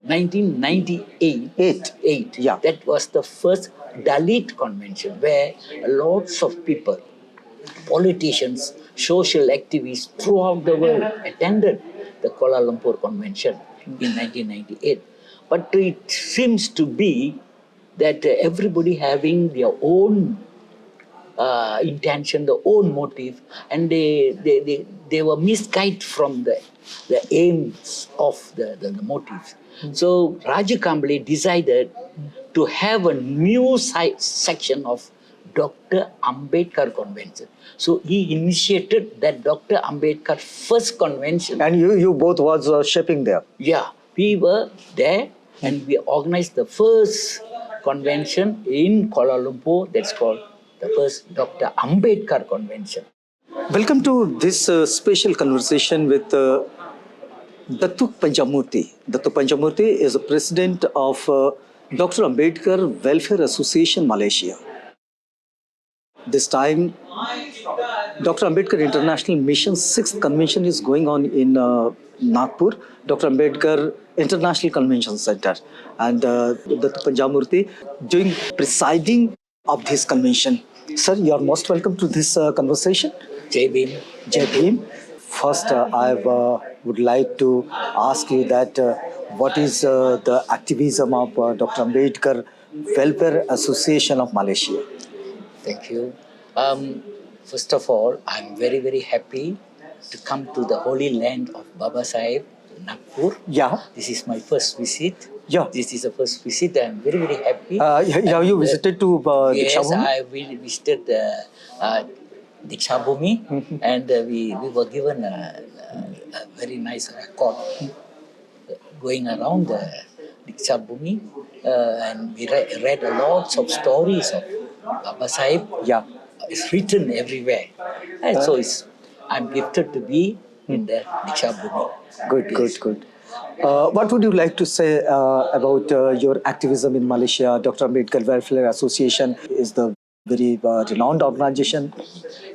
1998. Yeah. That was the first Dalit convention where lots of people, politicians, social activists throughout the world attended the Kuala Lumpur Convention in 1998. But it seems to be that everybody having their own intention, their own motive, and they were misguided from the aims of the motives. So Raju Kamble decided to have a new section of Dr. Ambedkar Convention. So he initiated that Dr. Ambedkar first convention. And you both was shaping there. Yeah, we were there and we organized the first convention in Kuala Lumpur that's called the first Dr. Ambedkar Convention. Welcome to this special conversation with Datuk Panjamurti. Datuk Panjamurti is the president of Dr. Ambedkar Welfare Association, Malaysia. This time, Dr. Ambedkar International Mission's 6th convention is going on in Nagpur, Dr. Ambedkar International Convention Center. And Datuk Panjamurti doing presiding of this convention. Sir, you are most welcome to this conversation. Jai Bhim. Jai Bhim. First, I would like to ask you that what is the activism of Dr. Ambedkar Welfare Association of Malaysia? Thank you. First of all, I'm very, very happy to come to the holy land of Baba Sahib, Nagpur. Yeah. This is my first visit. Yeah. This is the first visit. I'm very, very happy. Have you visited to yes, Diksha Bhumi? I visited Diksha Bhumi and we were given a very nice record going around the Diksha Bhumi and we read a lots of stories of Baba Sahib. Yeah. It's written everywhere. And so I'm gifted to be in the Diksha Bhumi. Good. What would you like to say about your activism in Malaysia? Dr. Ambedkar Welfare Association is the very renowned organization.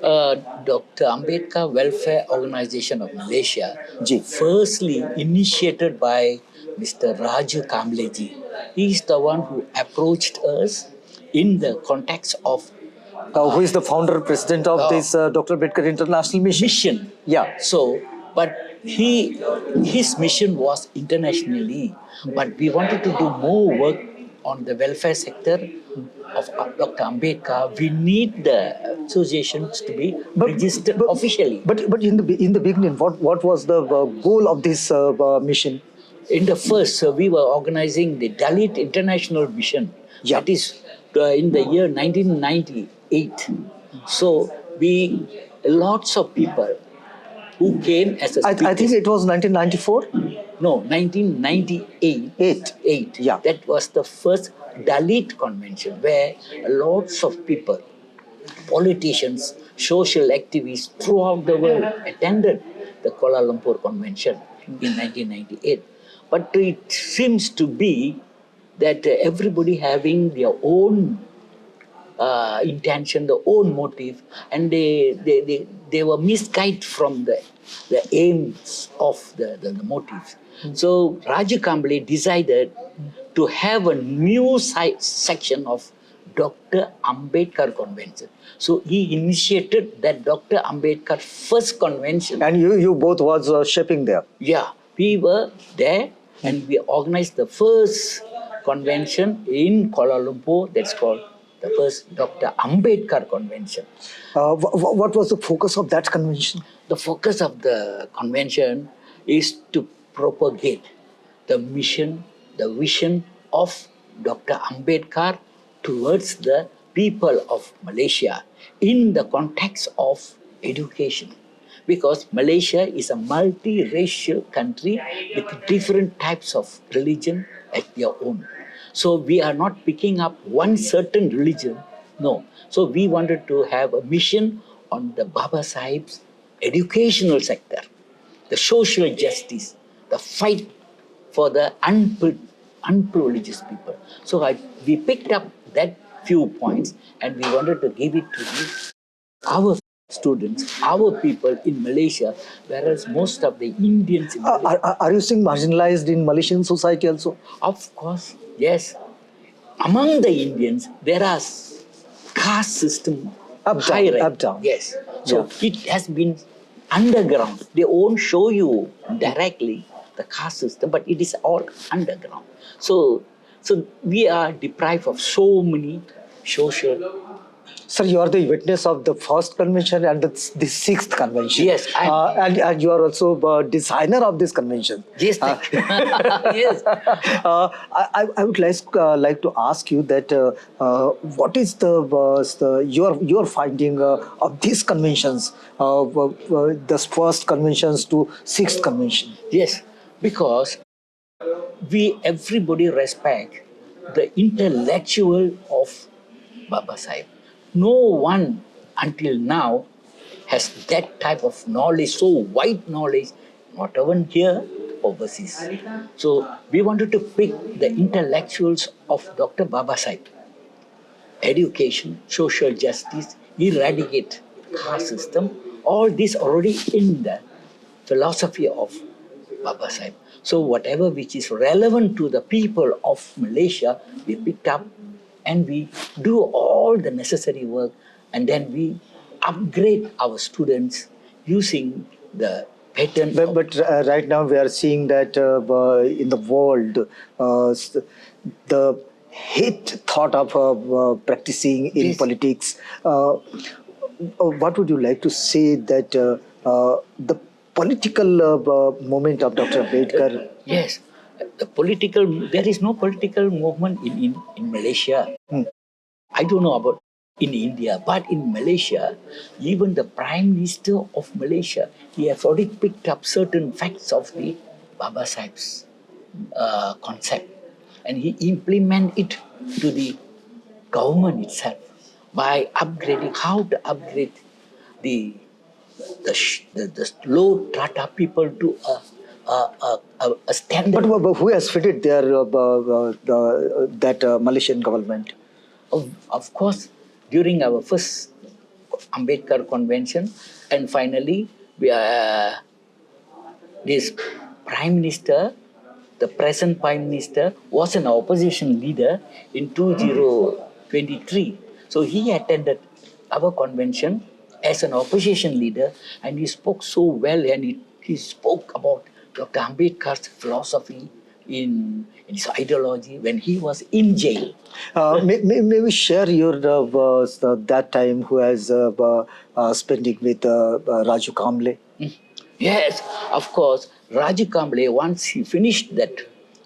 Dr. Ambedkar Welfare Organization of Malaysia, Ji. firstly initiated by Mr. Raju Kamble ji. He is the one who approached us in the context of who is the founder, president of this Dr. Ambedkar International Mission? Yeah. So, but his mission was internationally, but we wanted to do more work on the welfare sector of Dr. Ambedkar. We need the associations to be registered officially. But in the beginning, what was the goal of this mission? In the first, we were organizing the Dalit International Mission. Yeah. That is in the year 1998. So lots of people who came as a speakers. I think it was 1994? No, 1998. Yeah. That was the first Dalit convention where lots of people, politicians, social activists throughout the world attended the Kuala Lumpur Convention in 1998. But it seems to be that everybody having their own intention, their own motive, and they were misguided from the aims of the motives. So Raju Kamble decided to have a new section of Dr. Ambedkar Convention. So he initiated that Dr. Ambedkar first convention. And you both was shaping there? Yeah, we were there and we organized the first convention in Kuala Lumpur that's called the first Dr. Ambedkar Convention. What was the focus of that convention? The focus of the convention is to propagate the mission, the vision of Dr. Ambedkar towards the people of Malaysia in the context of education. Because Malaysia is a multi-racial country with different types of religion at their own. So we are not picking up one certain religion, no. So we wanted to have a mission on the Baba Sahib's educational sector, the social justice, the fight for the unprivileged people. So we picked up that few points and we wanted to give it to our students, our people in Malaysia, whereas most of the Indians in Malaysia, Are you saying marginalized in Malaysian society also? of course, yes. Among the Indians, there are caste system Up, down, hierarchy. up, down. Yes. So it has been underground. They won't show you directly the caste system, but it is all underground. So we are deprived of so many social. Sir, you are the witness of the first convention and the sixth convention. Yes, and you are also the designer of this convention. Yes, thank you. Yes. I would like to ask you that what is your finding of these conventions, the first conventions to sixth convention? Yes, because everybody respect the intellectual of Baba Sahib. No one until now has that type of knowledge, so wide knowledge, not even here, overseas. So we wanted to pick the intellectuals of Dr. Baba Sahib. Education, social justice, eradicate caste system, all this already in the philosophy of Baba Sahib. So whatever which is relevant to the people of Malaysia, we picked up and we do all the necessary work, and then we upgrade our students using the pattern. But right now we are seeing that in the world, the hate thought of practicing in Yes. politics. What would you like to say that the political movement of Dr. Ambedkar? Yes, there is no political movement in Malaysia. I don't know about in India, but in Malaysia, even the Prime Minister of Malaysia, he has already picked up certain facts of the Baba Sahib's concept, and he implement it to the government itself by upgrading how to upgrade the low strata people to a standard. But who has fitted their that Malaysian government? Of course, during our first Ambedkar convention, and finally, this Prime Minister, the present Prime Minister, was an opposition leader in 2023. So he attended our convention as an opposition leader, and he spoke so well, and he spoke about Dr. Ambedkar's philosophy in his ideology when he was in jail. May we share your that time who has spending with Raju Kamble? Yes, of course. Raju Kamble, once he finished that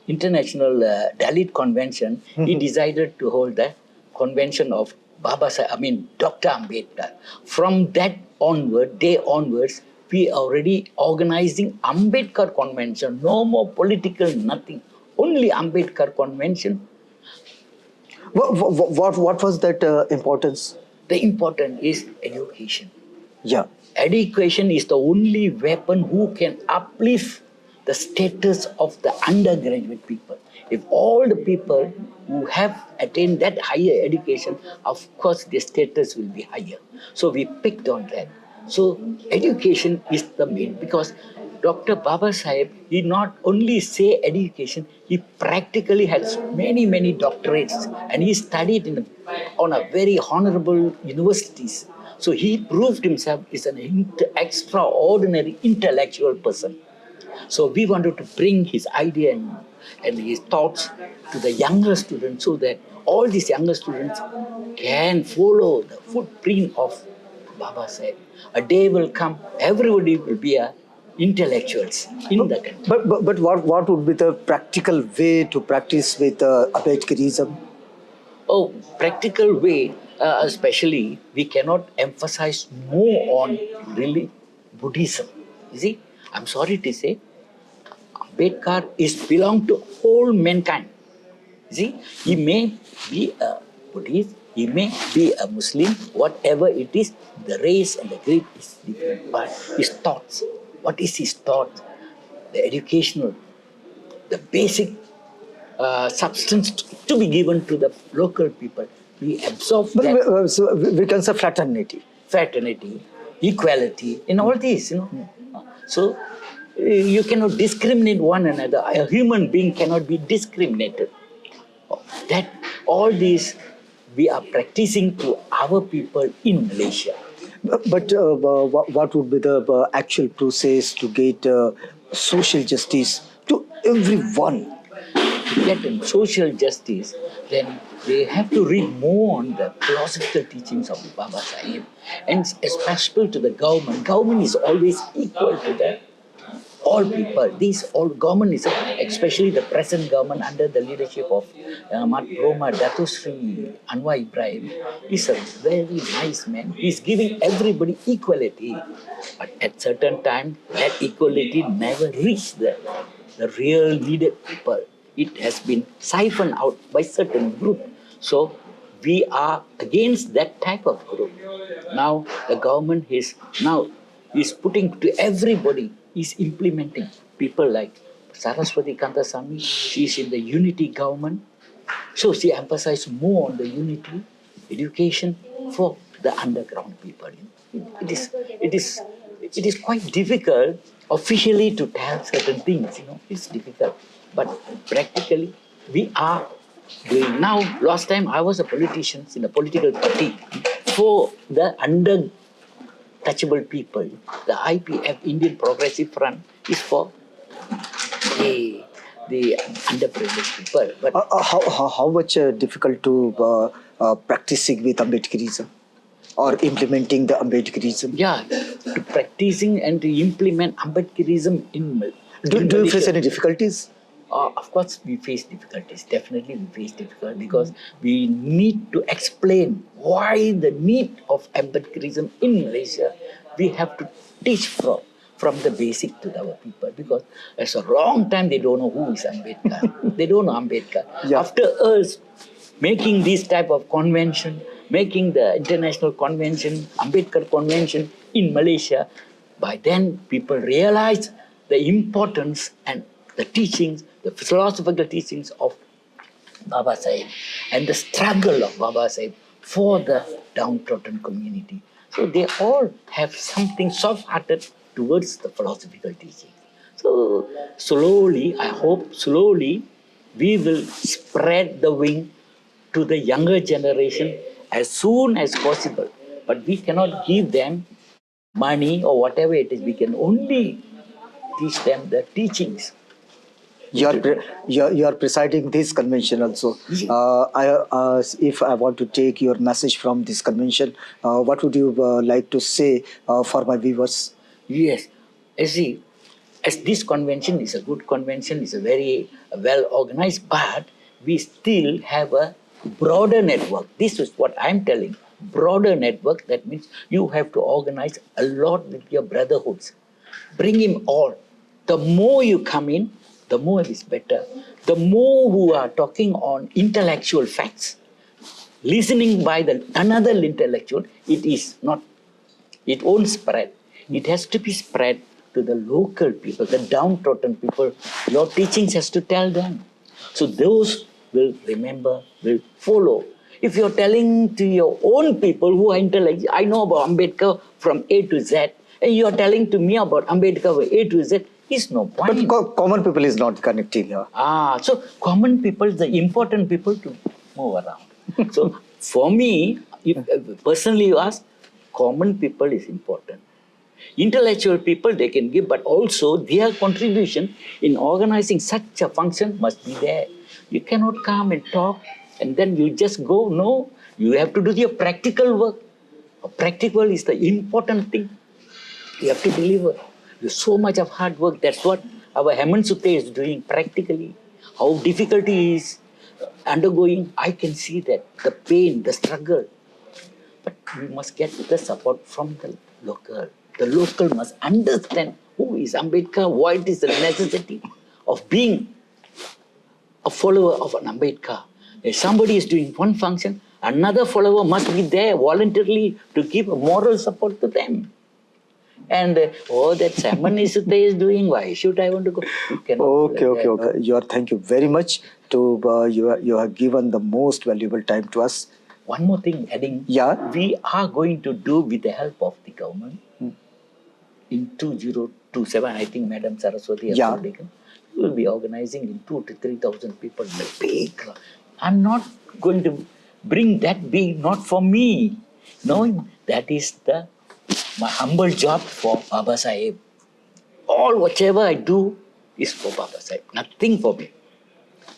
international Dalit convention, he decided to hold the convention of Dr. Ambedkar. From that day onwards, we are already organizing Ambedkar convention. No more political, nothing. Only Ambedkar convention. What was that importance? The important is education. Yeah. Education is the only weapon who can uplift the status of the undergraduate people. If all the people who have attained that higher education, of course their status will be higher. So we picked on that. So education is the main, because Dr. Baba Sahib, he not only say education, he practically has many, many doctorates, and he studied on a very honorable universities. So he proved himself is an extraordinary intellectual person. So we wanted to bring his idea and his thoughts to the younger students, so that all these younger students can follow the footprint of Baba Sahib. A day will come, everybody will be intellectuals in the country. But what would be the practical way to practice with Ambedkarism? Oh, practical way, especially we cannot emphasize more on really Buddhism. You see, I'm sorry to say, Ambedkar belong to all mankind. You see, he may be a Buddhist, he may be a Muslim, whatever it is, the race and the creed is different. But his thoughts, what is his thought? The educational, the basic substance to be given to the local people. We absorb that So we can say fraternity. fraternity. equality, in all these, So you cannot discriminate one another. A human being cannot be discriminated. That all these we are practicing to our people in Malaysia. But what would be the actual process to get social justice to everyone? To get in social justice, then they have to read more on the philosophical teachings of Baba Sahib, and especially to the government. Government is always equal to the all people. These all government is, especially the present government under the leadership of Mat Roma Datuk Sri Anwar Ibrahim, is a very nice man. He's giving everybody equality, but at certain time that equality never reached the real needed people. It has been siphoned out by certain group. So we are against that type of group. Now the government is putting to everybody, is implementing. People like Saraswati Kantasamy, she is in the unity government. So she emphasized more on the unity education for the underground people. It is quite difficult officially to tell certain things, it's difficult. But practically we are doing now. Last time I was a politician in a political party for the untouchable people. The IPF, Indian Progressive Front, is for the underprivileged people. But How much difficult to practicing with Ambedkarism or implementing the Ambedkarism? yeah, to practicing and to implement Ambedkarism in Do you face any difficulties? Of course, we face difficulties. Definitely, we face difficulties because we need to explain why the need of Ambedkarism in Malaysia. We have to teach from the basic to our people, because it's a long time they don't know who is Ambedkar. They don't know Ambedkar. Yeah. After us making this type of convention, making the international convention, Ambedkar convention in Malaysia, by then people realize the importance and the teachings, the philosophical teachings of Baba Sahib and the struggle of Baba Sahib for the downtrodden community. So they all have something soft-hearted towards the philosophical teaching. So slowly, I hope slowly, we will spread the wing to the younger generation as soon as possible. But we cannot give them money or whatever it is. We can only teach them the teachings. You are presiding this convention also. If I want to take your message from this convention, what would you like to say for my viewers? Yes, as this convention is a good convention, it's a very well organized, but we still have a broader network. This is what I'm telling. Broader network, that means you have to organize a lot with your brotherhoods. Bring him all. The more you come in, the more it is better. The more who are talking on intellectual facts, listening by another intellectual, it won't spread. It has to be spread to the local people, the downtrodden people. Your teachings has to tell them. So those will remember, will follow. If you're telling to your own people who are intellectual, I know about Ambedkar from A to Z, and you're telling to me about Ambedkar from A to Z, is no point. But common people is not connecting here. So common people is the important people to move around. So for me, if personally you ask, common people is important. Intellectual people they can give, but also their contribution in organizing such a function must be there. You cannot come and talk and then you just go. No, you have to do your practical work. Practical is the important thing. You have to deliver. There's so much of hard work. That's what our Hemant Sute is doing practically. How difficult he is undergoing, I can see that. The pain, the struggle. But we must get the support from the local. The local must understand who is Ambedkar, what is the necessity of being a follower of an Ambedkar. If somebody is doing one function, another follower must be there voluntarily to give moral support to them. And that Salman is doing, why should I want to go? Okay. Thank you very much. You have given the most valuable time to us. One more thing, adding, we are going to do with the help of the government. in 2027, I think Madam Saraswati has Yeah. already taken. We will be organizing in 2,000 to 3,000 people in a big crowd. I'm not going to bring that big, not for me. No, that is my humble job for Baba Sahib. All whatever I do is for Baba Sahib, nothing for me.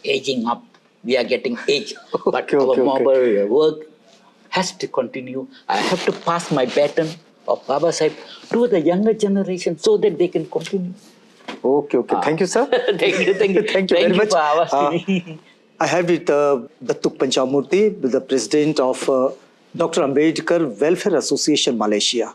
Aging up, we are getting aged, but Okay, our okay, mobile work has to continue. I have to pass my baton of Baba Sahib to the younger generation so that they can continue. Okay, okay. Thank you, sir. Thank you, thank you. Thank you very much. for asking me. I have with Datuk Panjamurti, the president of Dr. Ambedkar Welfare Association, Malaysia.